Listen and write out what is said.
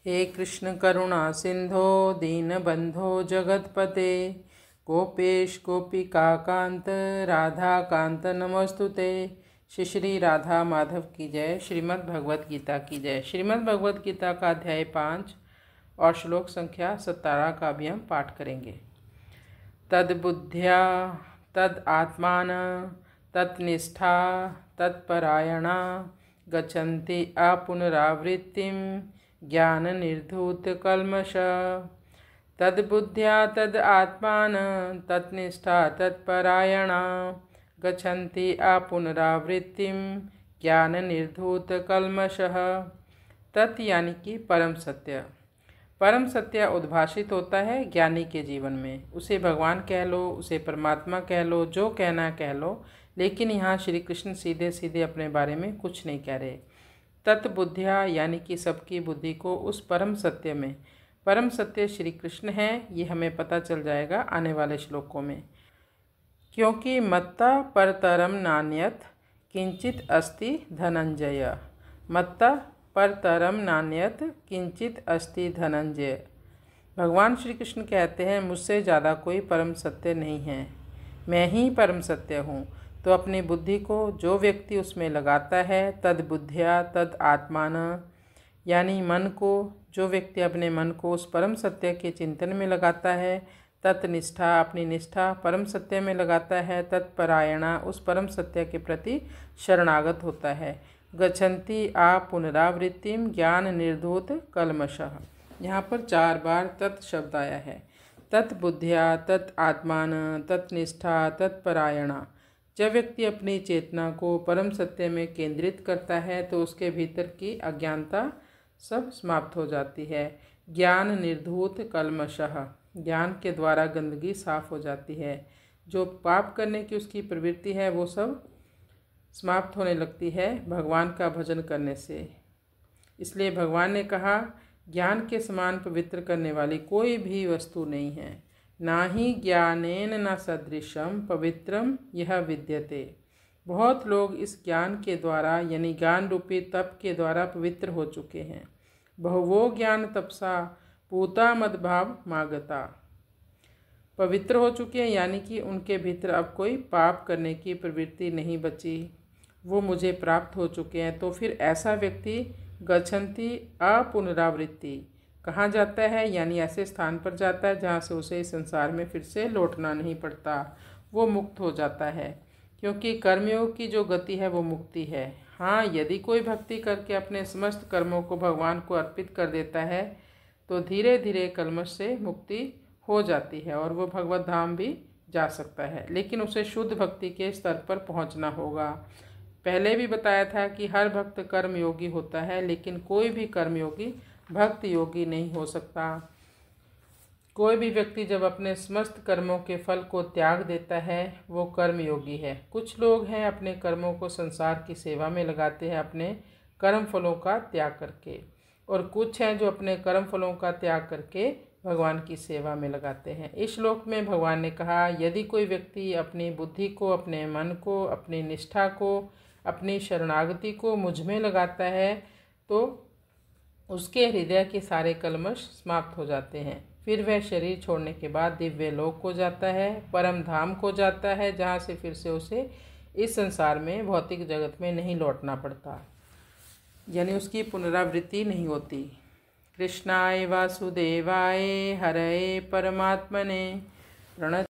हे कृष्ण करुणा सिंधो दीनबंधो जगतपते गोपेश गोपिका कांत राधा कांत नमस्तुते। श्री श्री राधा माधव की जय। श्रीमद् भगवत गीता की जय। श्रीमद् भगवत गीता का अध्याय 5 और श्लोक संख्या 17 का भी हम पाठ करेंगे। तद्बुद्ध्या तद आत्मान तत्निष्ठा तत्परायणा गच्छन्ति अपुनरावृत्तिं ज्ञान निर्धूत कल्मष। तद्बुद्ध्या तद आत्मान तत्निष्ठा तत्परायणा गच्छन्ति अपुनरावृत्तिं ज्ञान निर्धूत कल्मषः। तत् यानी कि परम सत्य। परम सत्य उद्भाषित होता है ज्ञानी के जीवन में। उसे भगवान कह लो, उसे परमात्मा कह लो, जो कहना कह लो, लेकिन यहाँ श्री कृष्ण सीधे सीधे अपने बारे में कुछ नहीं कह रहे। तत्बुद्धिया यानी कि सबकी बुद्धि को उस परम सत्य में, परम सत्य श्री कृष्ण है, ये हमें पता चल जाएगा आने वाले श्लोकों में। क्योंकि मत्ता परतरम नान्यत किंचित अस्ति धनंजय। मत्ता परतरम नान्यत किंचित अस्ति धनंजय। भगवान श्री कृष्ण कहते हैं मुझसे ज़्यादा कोई परम सत्य नहीं है, मैं ही परम सत्य हूँ। तो अपनी बुद्धि को जो व्यक्ति उसमें लगाता है, तद बुद्धिया तद आत्मान यानी मन को, जो व्यक्ति अपने मन को उस परम सत्य के चिंतन में लगाता है, तत्निष्ठा अपनी निष्ठा परम सत्य में लगाता है, तत्परायणा उस परम सत्य के प्रति शरणागत होता है, गच्छन्ति आ पुनरावृत्तिम ज्ञान निर्धूत कल्मषः। यहाँ पर 4 बार तत् शब्द आया है। तत्बुद्धिया तत् आत्मान तत्निष्ठा तत्परायणा। जब व्यक्ति अपनी चेतना को परम सत्य में केंद्रित करता है तो उसके भीतर की अज्ञानता सब समाप्त हो जाती है। ज्ञान निर्धूत कल्मषः। ज्ञान के द्वारा गंदगी साफ हो जाती है। जो पाप करने की उसकी प्रवृत्ति है वो सब समाप्त होने लगती है भगवान का भजन करने से। इसलिए भगवान ने कहा ज्ञान के समान पवित्र करने वाली कोई भी वस्तु नहीं है। ना ही ज्ञानेन न सदृशम पवित्रम यह विद्यते। बहुत लोग इस ज्ञान के द्वारा यानी ज्ञान रूपी तप के द्वारा पवित्र हो चुके हैं। बहुवो ज्ञान तपसा पूता मदभाव मागता। पवित्र हो चुके हैं यानी कि उनके भीतर अब कोई पाप करने की प्रवृत्ति नहीं बची, वो मुझे प्राप्त हो चुके हैं। तो फिर ऐसा व्यक्ति गच्छन्ति अपुनरावृत्ति कहाँ जाता है, यानी ऐसे स्थान पर जाता है जहाँ से उसे इस संसार में फिर से लौटना नहीं पड़ता, वो मुक्त हो जाता है। क्योंकि कर्मयोग की जो गति है वो मुक्ति है। हाँ, यदि कोई भक्ति करके अपने समस्त कर्मों को भगवान को अर्पित कर देता है तो धीरे धीरे कल्मश से मुक्ति हो जाती है और वो भगवत धाम भी जा सकता है, लेकिन उसे शुद्ध भक्ति के स्तर पर पहुँचना होगा। पहले भी बताया था कि हर भक्त कर्मयोगी होता है, लेकिन कोई भी कर्मयोगी भक्त योगी नहीं हो सकता। कोई भी व्यक्ति जब अपने समस्त कर्मों के फल को त्याग देता है वो कर्मयोगी है। कुछ लोग हैं अपने कर्मों को संसार की सेवा में लगाते हैं अपने कर्म फलों का त्याग करके, और कुछ हैं जो अपने कर्म फलों का त्याग करके भगवान की सेवा में लगाते हैं। इस श्लोक में भगवान ने कहा यदि कोई व्यक्ति अपनी बुद्धि को, अपने मन को, अपनी निष्ठा को, अपनी शरणागति को मुझ में लगाता है तो उसके हृदय के सारे कल्मश समाप्त हो जाते हैं। फिर वह शरीर छोड़ने के बाद दिव्य लोक को जाता है, परम धाम को जाता है, जहाँ से फिर से उसे इस संसार में भौतिक जगत में नहीं लौटना पड़ता, यानी उसकी पुनरावृत्ति नहीं होती। कृष्णाय वासुदेवाय हरये परमात्मने प्रणत